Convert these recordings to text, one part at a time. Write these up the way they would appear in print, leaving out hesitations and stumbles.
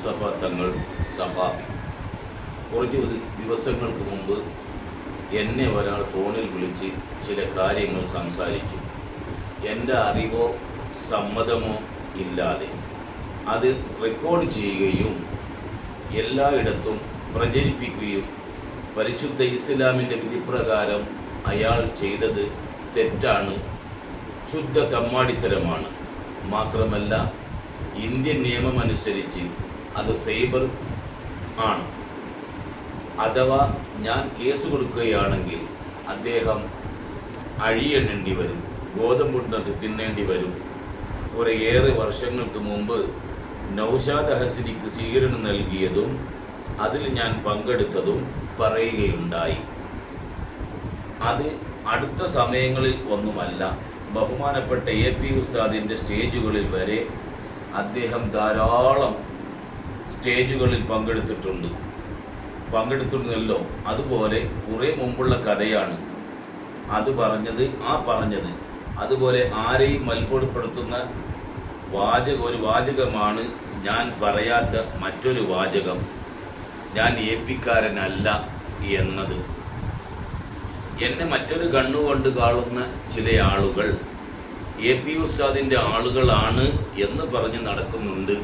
മുസ്തഫ തങ്ങൾ സഖാഫി. കുറച്ച് ദിവസങ്ങൾക്ക് മുമ്പ് എന്നെ ഒരാൾ ഫോണിൽ വിളിച്ച് ചില കാര്യങ്ങൾ സംസാരിച്ചു. എൻ്റെ അറിവോ സമ്മതമോ ഇല്ലാതെ അത് റെക്കോർഡ് ചെയ്യുകയും എല്ലായിടത്തും പ്രചരിപ്പിക്കുകയും പരിശുദ്ധ ഇസ്ലാമിൻ്റെ വിധിപ്രകാരം അയാൾ ചെയ്തത് തെറ്റാണ്, ശുദ്ധ തമ്മാടിത്തരമാണ്. മാത്രമല്ല ഇന്ത്യൻ നിയമമനുസരിച്ച് അത് സൈബർ ആണ്. അഥവാ ഞാൻ കേസ് കൊടുക്കുകയാണെങ്കിൽ അദ്ദേഹം അഴിയെണ്ണേണ്ടി വരും, ഗോതമ്പുണ്ട് തിന്നേണ്ടി വരും. കുറേയേറെ വർഷങ്ങൾക്ക് മുമ്പ് നൗഷാദ് ഹസനിക്ക് സ്വീകരണം നൽകിയതും അതിൽ ഞാൻ പങ്കെടുത്തതും പറയുകയുണ്ടായി. അത് അടുത്ത സമയങ്ങളിൽ ഒന്നുമല്ല. ബഹുമാനപ്പെട്ട AP ഉസ്താദിൻ്റെ സ്റ്റേജുകളിൽ വരെ അദ്ദേഹം ധാരാളം സ്റ്റേജുകളിൽ പങ്കെടുത്തിട്ടുണ്ടല്ലോ. അതുപോലെ കുറേ മുമ്പുള്ള കഥയാണ് അത് പറഞ്ഞത്. അതുപോലെ ആരെയും മൽപ്പെടുത്തുന്ന ഒരു വാചകമാണ് ഞാൻ പറയാത്ത മറ്റൊരു വാചകം, ഞാൻ AP-ക്കാരനല്ല എന്നത്. എന്നെ മറ്റൊരു കണ്ണുകൊണ്ട് കാണുന്ന ചില ആളുകൾ AP ഉസ്താദിൻ്റെ ആളുകളാണ് എന്ന് പറഞ്ഞ് നടക്കുന്നുണ്ട്.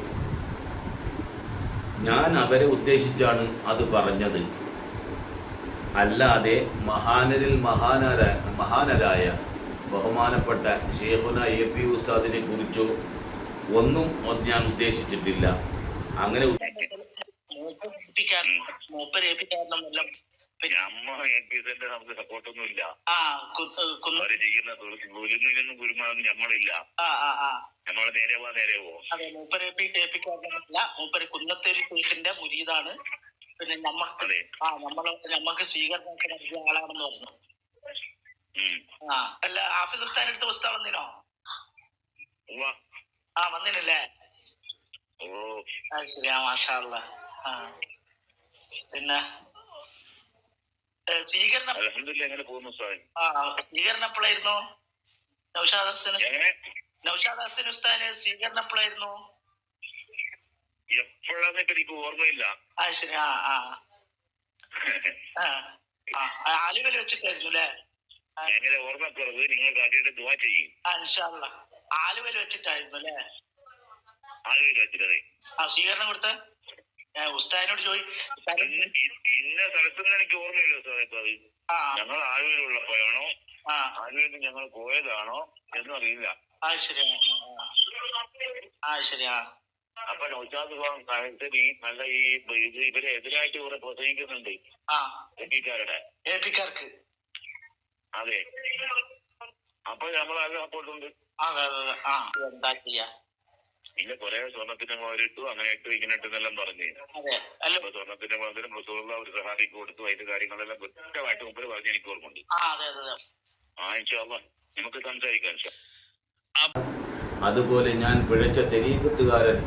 ഞാൻ അവരെ ഉദ്ദേശിച്ചാണ് അത് പറഞ്ഞത്, അല്ലാതെ മഹാനരായ ബഹുമാനപ്പെട്ട ഷേഖുന AP ഉസ്താദിനെ കുറിച്ചോ ഒന്നും ഞാൻ ഉദ്ദേശിച്ചിട്ടില്ല. അങ്ങനെ നമുക്ക് സപ്പോർട്ടൊന്നുമില്ല. ചെയ്യുന്ന ഗുരുമാനൊന്നും നമ്മളില്ല. നമ്മള് നേരെ പോ. അതെ, മൂപ്പര് മൂപ്പര് കുന്നത്തേരി ഷെയ്ഖിന്റെ മുരീദാണ്. പിന്നെ നമ്മക്ക് സ്വീകരണം നൽകിയ ആളാണെന്ന് പറഞ്ഞു. അല്ല, ഹാഫിദ് ഉസ്താദിന്റെ അടുത്ത് ഉസ്താദ് വന്നിനോ? വന്നിനല്ലേ? ശരിയാ, മാഷാ അല്ലാഹ്. പിന്നെ സ്വീകരണം എപ്പോഴായിരുന്നു? നൗഷാദ് ഹസൻ ഉസ്താദിന് സ്വീകരണം എപ്പോഴായിരുന്നു? എപ്പോഴാന്ന് എനിക്ക് ഓർമ്മയില്ല. ശരി. ആലുവയിൽ വെച്ചിട്ടായിരുന്നു അല്ലേ? ഓർമ്മക്കുറവ്. നിങ്ങൾ കാര്യമായിട്ട് ദുആ ചെയ്യും. ഇൻഷാ അല്ലാഹ്. ആലുവയിൽ വെച്ചിട്ടായിരുന്നു അല്ലേ? ആലുവയിൽ വെച്ചിട്ടേ സ്വീകരണം കൊടുത്ത ഉസ്താദിനോട് ഇന്ന സ്ഥലത്തുനിന്ന് എനിക്ക് ഓർമ്മയില്ല ഉസ്താദ്. ഞങ്ങൾ ആലുവയിലുള്ളപ്പോഴാണോ ആലുവയിൽ ഞങ്ങൾ പോയതാണോ എന്നും അറിയില്ല. ശരിയാ. അപ്പൊ നൗഷാദ് നല്ല ഇവരെ എതിരായിട്ട് കുറെ പ്രസംഗിക്കുന്നുണ്ട് AP-ക്കാർക്ക്. അതെ, അപ്പൊ നമ്മൾ അത് സപ്പോർട്ടുണ്ട്. എന്താ ചെയ്യാ? പിന്നെ കുറെ സ്വർണത്തിന്റെ മുതലിട്ടു, അങ്ങനെ ഇങ്ങനെ ഇട്ടെന്നെല്ലാം പറഞ്ഞു. അപ്പൊ സ്വർണത്തിന്റെ മുതലും റസൂലുള്ള ഒരു സഹാബിക്ക് കൊടുത്തു. അതിന്റെ കാര്യങ്ങളെല്ലാം വ്യക്തമായിട്ട് മുമ്പിൽ പറഞ്ഞ് എനിക്ക് ഓർമ്മയുണ്ട്. ഇൻഷാ അല്ലാഹ് നമുക്ക് സംസാരിക്കാം. അതുപോലെ ഞാൻ പിഴച്ച തെരീഖത്തുകാരൻ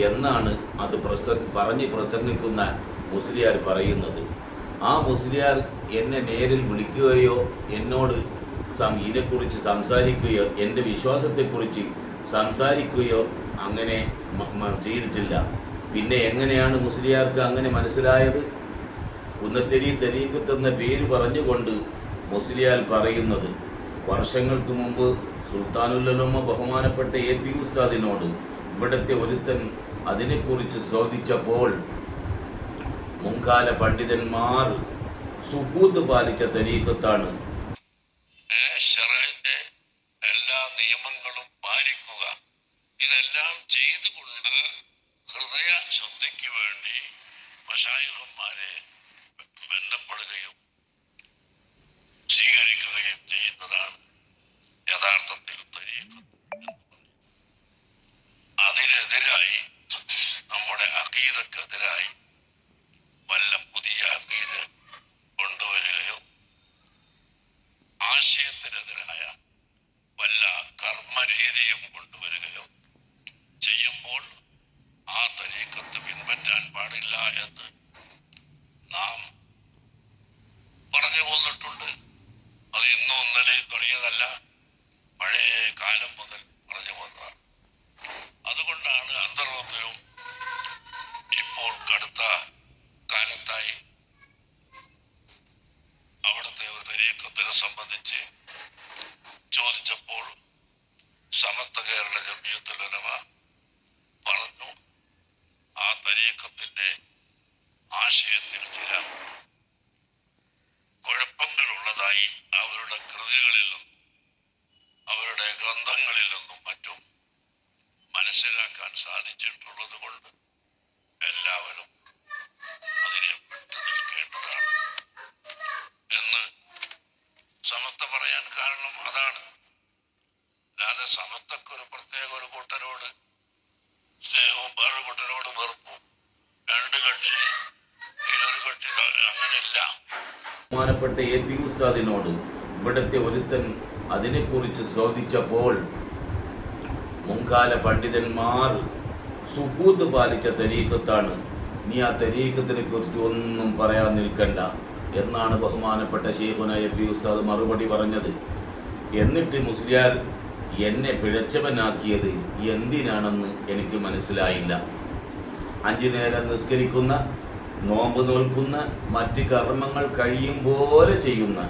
എന്നാണ് അത് പറഞ്ഞ് പ്രസംഗിക്കുന്ന മുസ്ലിയാർ പറയുന്നത്. ആ മുസ്ലിയാർ എന്നെ നേരിൽ വിളിക്കുകയോ എന്നോട് ഇതിനെക്കുറിച്ച് സംസാരിക്കുകയോ എൻ്റെ വിശ്വാസത്തെക്കുറിച്ച് സംസാരിക്കുകയോ അങ്ങനെ ചെയ്തിട്ടില്ല. പിന്നെ എങ്ങനെയാണ് മുസ്ലിയാർക്ക് അങ്ങനെ മനസ്സിലായത്? കുന്നത്തേരി തരീഖത്ത് എന്ന പേര് പറഞ്ഞുകൊണ്ട് മുസ്ലിയാർ പറയുന്നത്, വർഷങ്ങൾക്ക് മുമ്പ് സുൽത്താനുൽ ബഹുമാനപ്പെട്ട AP ഉസ്താദിനോട് ഇവിടുത്തെ ഒരുത്തൻ അതിനെക്കുറിച്ച് ചോദിച്ചപ്പോൾ മുൻകാല പണ്ഡിതന്മാർ സുകൂത്ത് പാലിച്ച തരീഖത്താണ്. എല്ലാ നിയമങ്ങളും പാലിക്കുക, ഇതെല്ലാം ചെയ്തുകൊണ്ട് ഹൃദയ ശുദ്ധിക്ക് വേണ്ടി മശായിഖന്മാരെ ബന്ധപ്പെടുകയും സ്വീകരിക്കുകയും ചെയ്യുന്നതാണ് യഥാർത്ഥത്തിൽ തരീഖത്ത്. അതിനെതിരായി, നമ്മുടെ അഖീദക്കെതിരായി വല്ല പുതിയ അഖീദ കൊണ്ടുവരികയോ ആശയത്തിനെതിരായ വല്ല കർമ്മരീതിയും കൊണ്ടുവരികയോ ചെയ്യുമ്പോൾ ആ തരീഖത്ത് പിൻപറ്റാൻ പാടില്ല എന്ന് നാം പറഞ്ഞു പോന്നിട്ടുണ്ട്. അത് ഇന്നും ഇന്നലെയും തുടങ്ങിയതല്ല, പഴയ കാലം മുതൽ പറഞ്ഞു പോന്നതാണ്. അതുകൊണ്ടാണ് അന്തർവത്തിലും സംബന്ധിച്ച് ചോദിച്ചപ്പോൾ സമസ്ത കേരള ജമിയത്തുൽ ഉലമ പറഞ്ഞു, ആ തരീഖത്തിന്റെ ആശയത്തിൽ ചില കുഴപ്പങ്ങളുള്ളതായി അവരുടെ കൃതികളിൽ നിന്നും അവരുടെ ഗ്രന്ഥങ്ങളിൽ നിന്നും മറ്റും മനസ്സിലാക്കാൻ സാധിച്ചിട്ടുള്ളത് കൊണ്ട് എല്ലാവരും അതിനെ വിട്ടു നിൽക്കേണ്ടതാണ് എന്ന് സമസ്ത പറയാൻ കാരണം അതാണ്. അല്ലാതെ സമസ്തക്കൊരു പ്രത്യേക ഒരു കൂട്ടരോട് സ്നേഹവും വേറെ കൂട്ടരോട് വെറുപ്പും, രണ്ട് കക്ഷി ഇതിലൊരു കക്ഷി അങ്ങനെയല്ല. ബഹുമാനപ്പെട്ട AP ഉസ്താദിനോട് ഇവിടുത്തെ ഒരുത്തൻ അതിനെക്കുറിച്ച് ചോദിച്ചപ്പോൾ മുൻകാല പണ്ഡിതന്മാർ സുക്കൂത്ത് പാലിച്ച തരീഖത്താണ്, നീ ആ തരീഖത്തിനെ കുറിച്ച് ഒന്നും പറയാൻ നിൽക്കണ്ട എന്നാണ് ബഹുമാനപ്പെട്ട ശൈഖുന AP ഉസ്താദ് മറുപടി പറഞ്ഞത്. എന്നിട്ട് മുസ്ലിയാർ എന്നെ പിഴച്ചവനാക്കിയത് എന്തിനാണെന്ന് എനിക്ക് മനസ്സിലായില്ല. 5 നേരം നിസ്കരിക്കുന്ന, നോമ്പ് നോൽക്കുന്ന, മറ്റ് കർമ്മങ്ങൾ കഴിയും പോലെ ചെയ്യുന്ന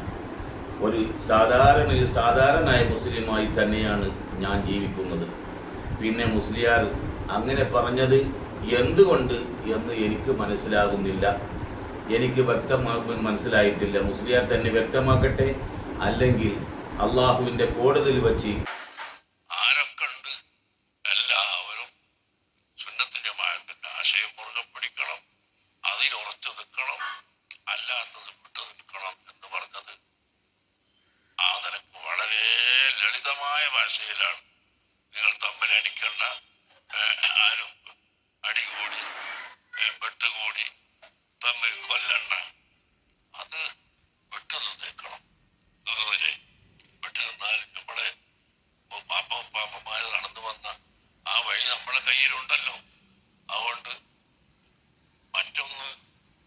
ഒരു സാധാരണനായ മുസ്ലിമായി തന്നെയാണ് ഞാൻ ജീവിക്കുന്നത്. പിന്നെ മുസ്ലിയാർ അങ്ങനെ പറഞ്ഞത് എന്തുകൊണ്ട് എന്ന് എനിക്ക് മനസ്സിലാകുന്നില്ല, എനിക്ക് മനസ്സിലായിട്ടില്ല. മുസ്ലിയാർ തന്നെ വ്യക്തമാക്കട്ടെ, അല്ലെങ്കിൽ അള്ളാഹുവിൻ്റെ കോടതിയിൽ വച്ച് ആരൊക്കെ ഉണ്ട് എല്ലാവരും സുന്നത്ത് ജമാഅത്തിന്റെ ആശയം മുറുകെ പിടിക്കണം, അതിൽ ഉറച്ചു നിൽക്കണം, അല്ലാത്തത് വിട്ടു നിൽക്കണം എന്ന് പറഞ്ഞത് ആ നിനക്ക് വളരെ ലളിതമായ ഭാഷയിലാണ്. നിങ്ങൾ തമ്മിൽ അടിക്കണ്ട, ആരും അടികൂടി വെട്ടുകൂടി തമ്മിൽ കൊല്ലണ്ട, അത് വിട്ടു നിന്നേക്കണം. വിട്ടു നിന്നാൽ നമ്മളെ പാപ്പന്മാര് നടന്നു വന്ന ആ വഴി നമ്മളെ കയ്യിലുണ്ടല്ലോ. അതുകൊണ്ട് മറ്റൊന്ന്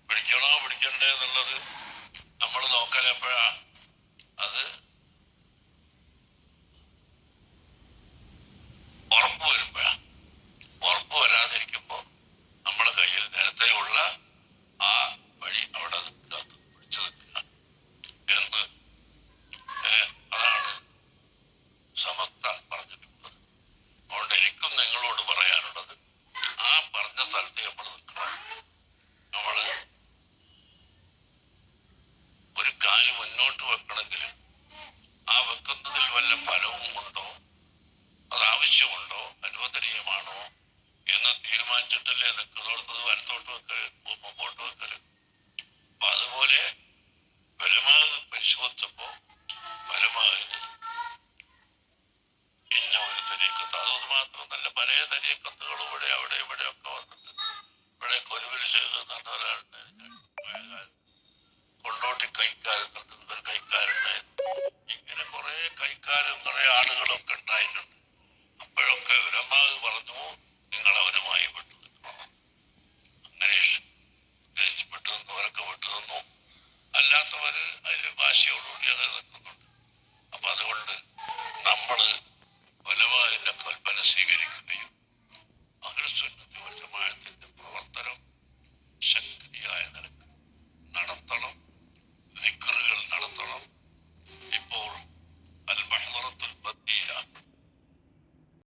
പിടിക്കണോ പിടിക്കണ്ടേ എന്നുള്ളത് നമ്മൾ നോക്കലെപ്പോഴാ, അത് ഉറപ്പ് വരുമ്പോഴാ. ഉറപ്പ് വരാതിരിക്കുമ്പോ നമ്മളെ കയ്യിൽ നേരത്തെ ഉള്ള ആ വഴി അവിടെ നിൽക്കുക, പിടിച്ചു നിൽക്കുക എന്ന് അതാണ് സമസ്ത പറഞ്ഞിട്ടുള്ളത്. അതുകൊണ്ട് എനിക്കും നിങ്ങളോട് പറയാനുള്ളത്, ആ പറഞ്ഞ സ്ഥലത്ത് നമ്മൾ നിൽക്കണം. നമ്മള് ഒരു കാല് മുന്നോട്ട് വെക്കണമെങ്കിൽ ആ വെക്കുന്നതിൽ വല്ല ഫലവും ഉണ്ടോ, അത് ആവശ്യമുണ്ടോ, അനുവദനീയമാണോ എന്ന് തീരുമാനിച്ചിട്ടല്ലേ നിൽക്കുന്നിടത്തത് വലത്തോട്ട് വെക്കല് മുമ്പോട്ട് വെക്കല്. അപ്പൊ അതുപോലെ ഫലമാക് പരിശോധിച്ചപ്പോ ഫലമാകിന് ഇന്ന ഒരു തരീക്കത്ത്, അതൊന്നും മാത്രമല്ല പല തരീക്കത്തുകളും അവിടെ ഒക്കെ വന്നിട്ട്. ഇവിടെ കൊരുവിൽ ചെയ്ത് നടന്ന ഒരാളുടെ കൊണ്ടോട്ടി കൈക്കാലത്ത്